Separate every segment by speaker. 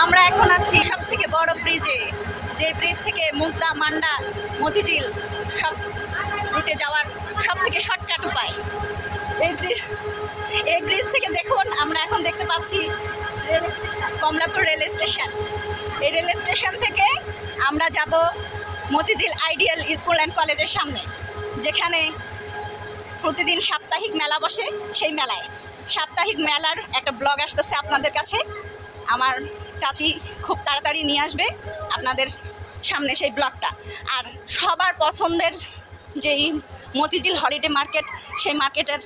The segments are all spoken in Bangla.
Speaker 1: আমরা এখন আছি সব থেকে বড় ব্রিজে, যে ব্রিজ থেকে মুগদা, মান্ডা, মতিঝিল সব রুটে যাওয়ার সব থেকে শর্টকাট উপায় এই ব্রিজ থেকে দেখুন আমরা এখন দেখতে পাচ্ছি কমলাপুর রেল স্টেশন। এই রেল স্টেশন থেকে আমরা যাব মতিঝিল আইডিয়াল স্কুল অ্যান্ড কলেজের সামনে, যেখানে প্রতিদিন সাপ্তাহিক মেলা বসে। সেই মেলায় সাপ্তাহিক মেলার একটা ব্লগ আসতেছে আপনাদের কাছে। আমার চাচি খুব তাড়াতাড়ি নিয়ে আসবে আপনাদের সামনে সেই ব্লগটা। আর সবার পছন্দের যেই মতিঝিল হলিডে মার্কেট, সেই মার্কেটের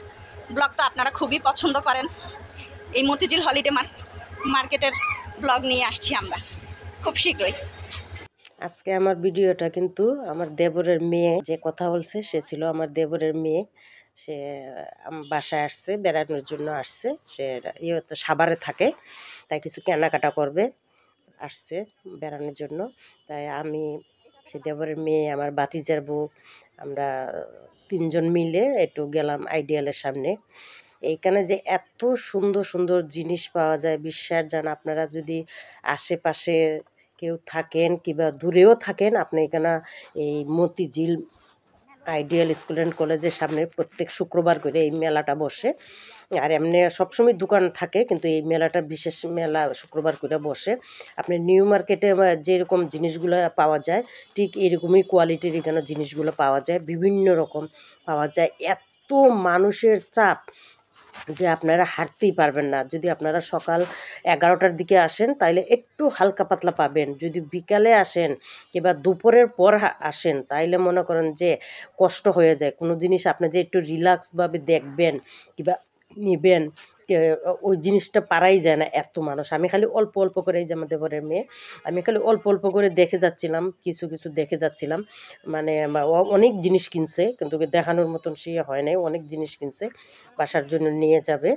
Speaker 1: ব্লগ তো আপনারা খুবই পছন্দ করেন। এই মতিঝিল হলিডে মার্কেটের ব্লগ নিয়ে আসছি আমরা খুব শীঘ্রই।
Speaker 2: আজকে আমার ভিডিওটা কিন্তু আমার দেবরের মেয়ে যে কথা বলছে, সে ছিল আমার দেবরের মেয়ে। সে বাসায় আসছে, বেড়ানোর জন্য আসছে। সে তো সাভারে থাকে, তাই কিছু কেনাকাটা করবে, আসছে বেড়ানোর জন্য। তাই আমি, সে দেবরের মেয়ে, আমার ভাতিজার বউ, আমরা তিনজন মিলে একটু গেলাম আইডিয়ালের সামনে। এইখানে যে এত সুন্দর সুন্দর জিনিস পাওয়া যায় বিশ্বাস যান। আপনারা যদি আশেপাশে কেউ থাকেন কিংবা দূরেও থাকেন, আপনি এখানে এই মতিঝিল আইডিয়াল স্কুল অ্যান্ড কলেজের সামনে প্রত্যেক শুক্রবার করে এই মেলাটা বসে। আর এমনি সবসময় দোকান থাকে, কিন্তু এই মেলাটা বিশেষ মেলা শুক্রবার করে বসে। আপনি নিউ মার্কেটে যেরকম জিনিসগুলো পাওয়া যায়, ঠিক এরকমই কোয়ালিটির এখানে জিনিসগুলো পাওয়া যায়, বিভিন্ন রকম পাওয়া যায়। এত মানুষের চাপ যে আপনারা হাঁটতেই পারবেন না। যদি আপনারা সকাল 11টার দিকে আসেন তাইলে একটু হালকা পাতলা পাবেন। যদি বিকালে আসেন কিংবা দুপুরের পর আসেন তাইলে মনে করেন যে কষ্ট হয়ে যায়। কোনো জিনিস আপনি যে একটু রিল্যাক্সভাবে দেখবেন কিংবা নেবেন, ওই জিনিসটা পারাই যায় না, এত মানুষ। আমি খালি অল্প অল্প করে, এই যে আমাদের ঘরের মেয়ে, আমি খালি অল্প অল্প করে দেখে যাচ্ছিলাম, কিছু কিছু দেখে যাচ্ছিলাম। মানে অনেক জিনিস কিনছে, কিন্তু দেখানোর মতন সে হয় নাই। অনেক জিনিস কিনছে, বাসার জন্য নিয়ে যাবে।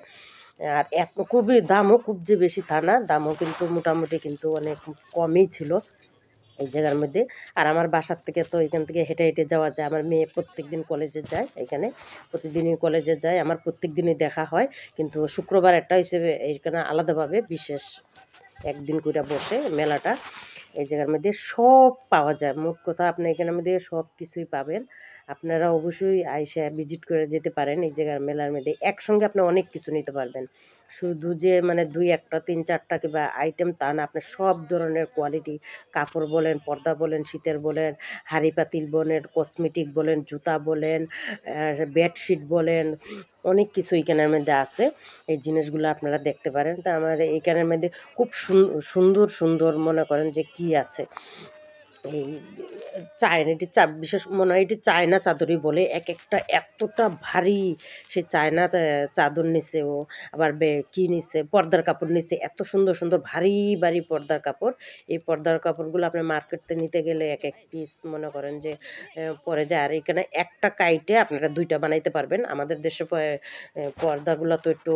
Speaker 2: আর এত খুবই দামও খুব যে বেশি তা না, দামও কিন্তু মোটামুটি কিন্তু অনেক কমই ছিল এই জায়গার মধ্যে। আর আমার বাসার থেকে তো এখান থেকে হেঁটে হেঁটে যাওয়া যায়। আমার মেয়ে প্রত্যেক দিন কলেজে যায়, এখানে প্রতিদিনই কলেজে যায়, আমার প্রত্যেক দিনই দেখা হয়। কিন্তু শুক্রবার একটা হিসেবে এইখানে আলাদাভাবে বিশেষ একদিন করে বসে মেলাটা। এই জায়গার মধ্যে সব পাওয়া যায়, মোট কথা আপনি এখানের মধ্যে সব কিছুই পাবেন। আপনারা অবশ্যই আইসা ভিজিট করে যেতে পারেন এই জায়গার মেলার মধ্যে। একসঙ্গে আপনি অনেক কিছু নিতে পারবেন, শুধু যে মানে দুই একটা তিন চারটা কিংবা আইটেম তা না। আপনি সব ধরনের কোয়ালিটি, কাপড় বলেন, পর্দা বলেন, শীতের বলেন, হাঁড়ি পাতিল বলেন, কসমেটিক বলেন, জুতা বলেন, বেডশিট বলেন, অনেক কিছু এইখানের মধ্যে আছে। এই জিনিসগুলো আপনারা দেখতে পারেন। তা আমার এইখানের মধ্যে খুব সুন্দর সুন্দর মনে করেন যে কি আছে, এই চায়না, এটি বিশেষ মনে হয় এটি চায়না চাদরই বলে। এক একটা এতটা ভারী, সে চায়না চাদর নিছে, ও আবার কি নিছে, পর্দার কাপড় নিছে, এত সুন্দর সুন্দর ভারী ভারী পর্দার কাপড়। এই পর্দার কাপড়গুলো আপনি মার্কেটতে নিতে গেলে এক এক পিস মনে করেন যে পরে যায়। আর এখানে একটা কাইটে আপনারা দুইটা বানাইতে পারবেন। আমাদের দেশে পর্দাগুলো তো একটু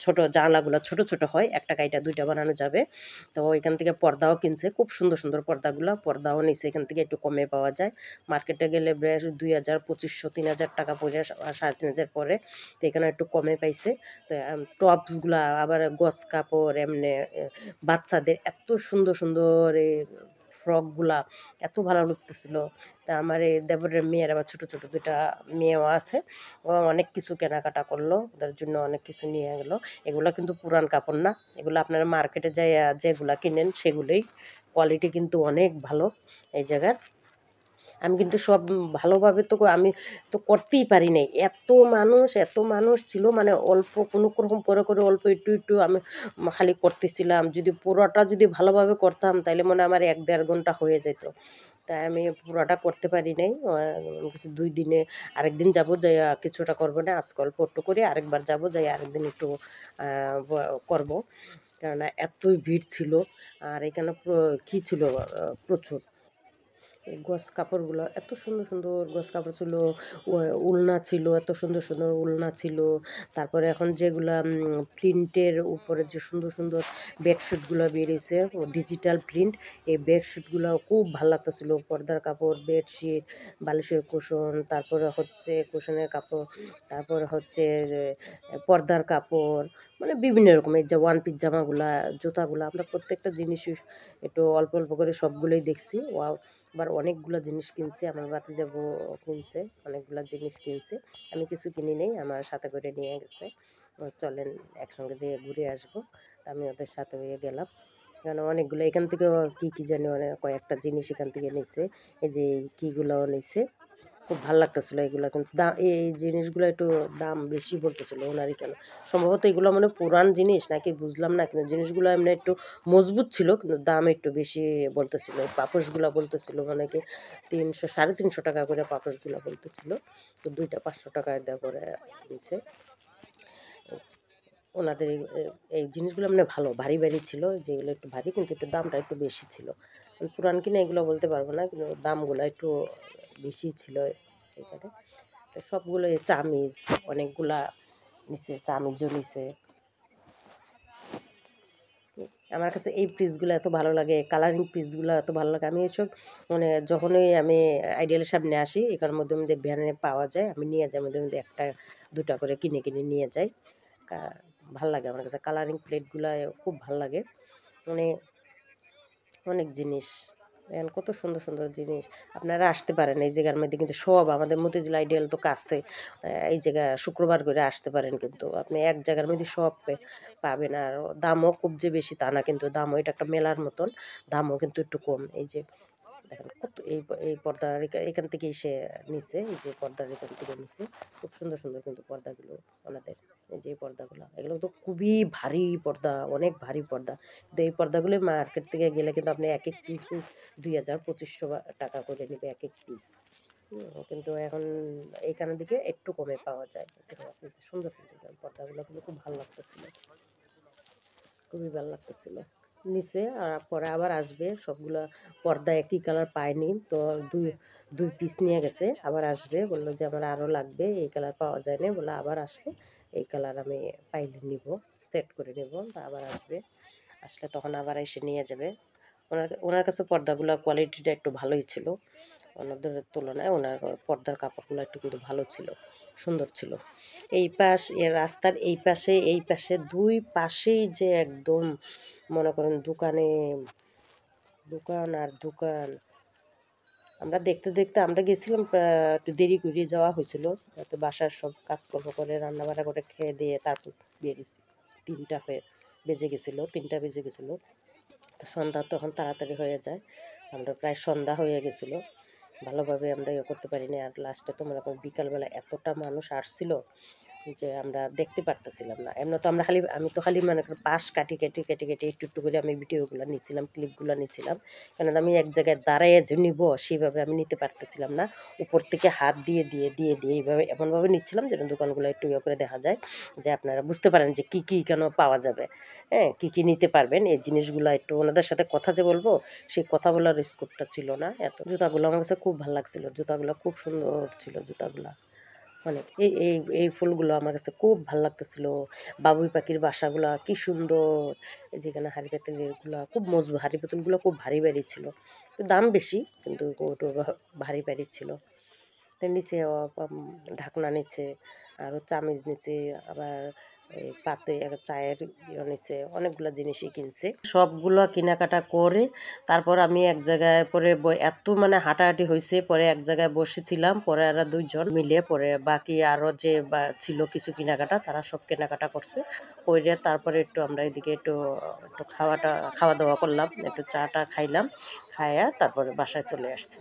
Speaker 2: ছোট, জানলাগুলো ছোট ছোট হয়, একটা কাইটা দুইটা বানানো যাবে। তো এখান থেকে পর্দাও কিনছে, খুব সুন্দর সুন্দর পর্দাও নিছে। এখান থেকে একটু কমে পাওয়া যায়। মার্কেটে গেলে বেশ 2000, 2500, 3000 টাকা পড়ে, 3500 পরে। তো এখানে একটু কমে পাইছে। তো টপসগুলা আবার গস কাপড়, এমনি বাচ্চাদের এত সুন্দর সুন্দর এই ফ্রকগুলা এত ভালো লাগতেছিল। তা আমার এই দেবরের মেয়ের আবার ছোটো ছোটো দুইটা মেয়েও আছে, ও অনেক কিছু কেনাকাটা করলো, ওদের জন্য অনেক কিছু নিয়ে গেলো। এগুলো কিন্তু পুরান কাপড় না, এগুলো আপনারা মার্কেটে যাই যেগুলা কিনেন সেগুলোই, কোয়ালিটি কিন্তু অনেক ভালো এই জায়গার। আমি কিন্তু সব ভালোভাবে তো আমি তো করতেই পারি নাই, এত মানুষ ছিল। মানে অল্প কোনো রকম করে করে অল্প একটু একটু আমি খালি করতেছিলাম। যদি পুরোটা যদি ভালোভাবে করতাম তাহলে মনে হয় আমার 1-1.5 ঘন্টা হয়ে যেত। তাই আমি পুরোটা করতে পারি নাই। 2 দিনে আরেকদিন যাব, যাই কিছুটা করবো না, আজকে অল্প একটু করে আরেকবার যাব, যাই আরেকদিন একটু করব। কেননা এতই ভিড় ছিল। আর এখানে কী ছিল, প্রচুর এই গস কাপড়গুলো, এত সুন্দর সুন্দর গস কাপড় ছিল, উলনা ছিল, এত সুন্দর সুন্দর উলনা ছিল। তারপরে এখন যেগুলা প্রিন্টের উপরে যে সুন্দর সুন্দর বেডশিটগুলো বেরিয়েছে, ডিজিটাল প্রিন্ট, এই বেডশিটগুলো খুব ভালো লাগতেছিল। পর্দার কাপড়, বেডশিট, বালিশের কুশন, তারপরে হচ্ছে কুশনের কাপড়, তারপরে হচ্ছে পর্দার কাপড়, মানে বিভিন্ন রকমের যে ওয়ান পিস জামাগুলা, জুতাগুলা, আমরা প্রত্যেকটা জিনিসই একটু অল্প অল্প করে সবগুলোই দেখছি। ওয়াও! আবার অনেকগুলো জিনিস কিনছি, আমার ভাতিজা বউ কিনছে, অনেকগুলা জিনিস কিনছে। আমি কিছু কিনি নাই, আমার সাথে করে নিয়ে গেছে। চলেন একসঙ্গে যেয়ে ঘুরে আসবো। তা আমি ওদের সাথে হয়ে গেলাম। কারণ অনেকগুলো এখান থেকেও কি কি জানি অনেক কয়েকটা জিনিস এখান থেকে নিছে। এই যে এই কিগুলোও নিছে। খুব ভাল লাগতেছিল এগুলো, কিন্তু এই জিনিসগুলো একটু দাম বেশি বলতেছিল ওনারই কেন। সম্ভবত এগুলো মানে পুরান জিনিস নাকি বুঝলাম না, কিন্তু জিনিসগুলো এমনি একটু মজবুত ছিল, কিন্তু দাম একটু বেশি বলতেছিল। পাপোশগুলো বলতেছিল মানে কি 300 350 টাকা করে পাপোশগুলো বলতেছিল। তো দুইটা 500 টাকায় দেওয়া করে দিছে। ওনাদের এই জিনিসগুলো মানে ভালো ভারী ভারী ছিল, যেগুলো একটু ভারী কিন্তু একটু দামটা একটু বেশি ছিল। পুরান কিনা এগুলো বলতে পারবো না, কিন্তু দামগুলো একটু বেশি ছিল এখানে। তো সবগুলো চামিজ অনেকগুলা নিচে, চামিজও নিচে। আমার কাছে এই পিসগুলো এত ভালো লাগে, কালারিং পিসগুলো এত ভালো লাগে। আমি এসব মানে যখনই আমি আইডিয়ালের সামনে আসি, এখানের মধ্যে মধ্যে ভ্যানে পাওয়া যায়, আমি নিয়ে যাই, মধ্যে মধ্যে একটা দুটা করে কিনে কিনে নিয়ে যাই। ভাল লাগে আমার কাছে কালারিং প্লেটগুলো, খুব ভাল লাগে। মানে অনেক জিনিস, এখন কত সুন্দর সুন্দর জিনিস। আপনারা আসতে পারেন এই জায়গার মধ্যে, কিন্তু সব আমাদের মতিঝিল আইডিয়াল তো কাছে। এই জায়গা শুক্রবার করে আসতে পারেন, কিন্তু আপনি এক জায়গার মধ্যে সব পাবেন। আর দামও খুব যে বেশি তা না, কিন্তু দামও এটা একটা মেলার মতন, দামও কিন্তু একটু কম। এই যে দেখেন কত এই পর্দার এখান থেকেই সে নিছে, এই যে পর্দার এখান থেকে নিছে। খুব সুন্দর সুন্দর কিন্তু পর্দাগুলো ওনাদের। এই যে পর্দাগুলো, এগুলো তো খুবই ভারী পর্দা, অনেক ভারী পর্দা। কিন্তু এই পর্দাগুলো মার্কেট থেকে গেলে কিন্তু আপনি এক এক পিস 2000 2500 টাকা করে নেবে এক এক পিস। কিন্তু এখন এইখানের দিকে একটু কমে পাওয়া যায়। এখানে আছে যে সুন্দর, কিন্তু পর্দাগুলো কিন্তু খুব ভালো লাগতেছিল, খুবই ভালো লাগতেছিল। নিচে আর পরে আবার আসবে সবগুলা পর্দা একই কালার পায়নি, তো দুই দুই পিস নিয়ে গেছে, আবার আসবে, বললো যে আমার আরও লাগবে, এই কালার পাওয়া যায় না, বলে আবার আসলে এই কালার আমি পাইলে নিব, সেট করে নেব। আবার আসবে, আসলে তখন আবার এসে নিয়ে যাবে। ওনার কাছে পর্দাগুলো কোয়ালিটিটা একটু ভালোই ছিল, অন্যদের তুলনায় ওনার পর্দার কাপড়গুলো একটু কিন্তু ভালো ছিল, সুন্দর ছিল। এই পাশ রাস্তার এই পাশে দুই পাশেই যে একদম মনে করেন দোকানে দোকান আর দোকান। আমরা দেখতে দেখতে আমরা গেছিলাম, একটু দেরি করে যাওয়া হয়েছিল, তো বাসার সব কাজকর্ম করে রান্না বান্না করে খেয়ে দিয়ে তারপর বেরিয়েছি। 3টা বেজে গেছিলো। তো সন্ধ্যা তখন তাড়াতাড়ি হয়ে যায়, আমরা প্রায় সন্ধ্যা হয়ে গেছিলো, ভালোভাবে আমরা ইয়ে করতে পারিনি। আর লাস্টে তো মনে করেন বিকালবেলা এতটা মানুষ আসছিল যে আমরা দেখতে পারতেছিলাম না। এমনি তো আমি তো খালি মনে করেন পাশ কাটি কেটে কেটে কেটে একটু একটু করে আমি ভিডিওগুলো নিচ্ছিলাম, ক্লিপগুলো নিচ্ছিলাম, কেন আমি এক জায়গায় দাঁড়াইয়ে যে নিব সেইভাবে আমি নিতে পারতেছিলাম না। উপর থেকে হাত দিয়ে দিয়ে দিয়ে দিয়ে এইভাবে এমনভাবে নিচ্ছিলাম যেন দোকানগুলো একটু ইয়ে করে দেখা যায়, যে আপনারা বুঝতে পারেন যে কী কী কেন পাওয়া যাবে, হ্যাঁ কী কী নিতে পারবেন। এই জিনিসগুলো একটু ওনাদের সাথে কথা যে বলবো, সেই কথা বলার স্কোপটা ছিল না। এত জুতাগুলো আমার কাছে খুব ভালো লাগছিল, জুতাগুলো খুব সুন্দর ছিল জুতাগুলো অনেক। এই ফুলগুলো আমার কাছে খুব ভালো লাগতেছিল। বাবুই পাখির বাসাগুলো কি সুন্দর। এই যেখানে হাড়ি পাতিলগুলো খুব মজবুত, হাড়ি পাতিলগুলো খুব ভারী ভারী ছিল, দাম বেশি কিন্তু ওটা ভারী ভারী ছিল। তো নিচে ঢাকনা নিচে, আরও চামিচ নিচে, আবার এই পাতে চায়ের ইয়ে নিচে, অনেকগুলো জিনিসই কিনছে। সবগুলো কেনাকাটা করে তারপর আমি এক জায়গায় পরে এত মানে হাঁটাহাঁটি হয়েছে, পরে এক জায়গায় বসেছিলাম, পরে আর দুইজন মিলে পরে বাকি আরও যে ছিল কিছু কেনাকাটা, তারা সব কেনাকাটা করছে করে তারপরে একটু আমরা এদিকে একটু একটু খাওয়া দাওয়া করলাম, একটু চাটা খাইলাম, খাইয়া তারপরে বাসায় চলে আসছি।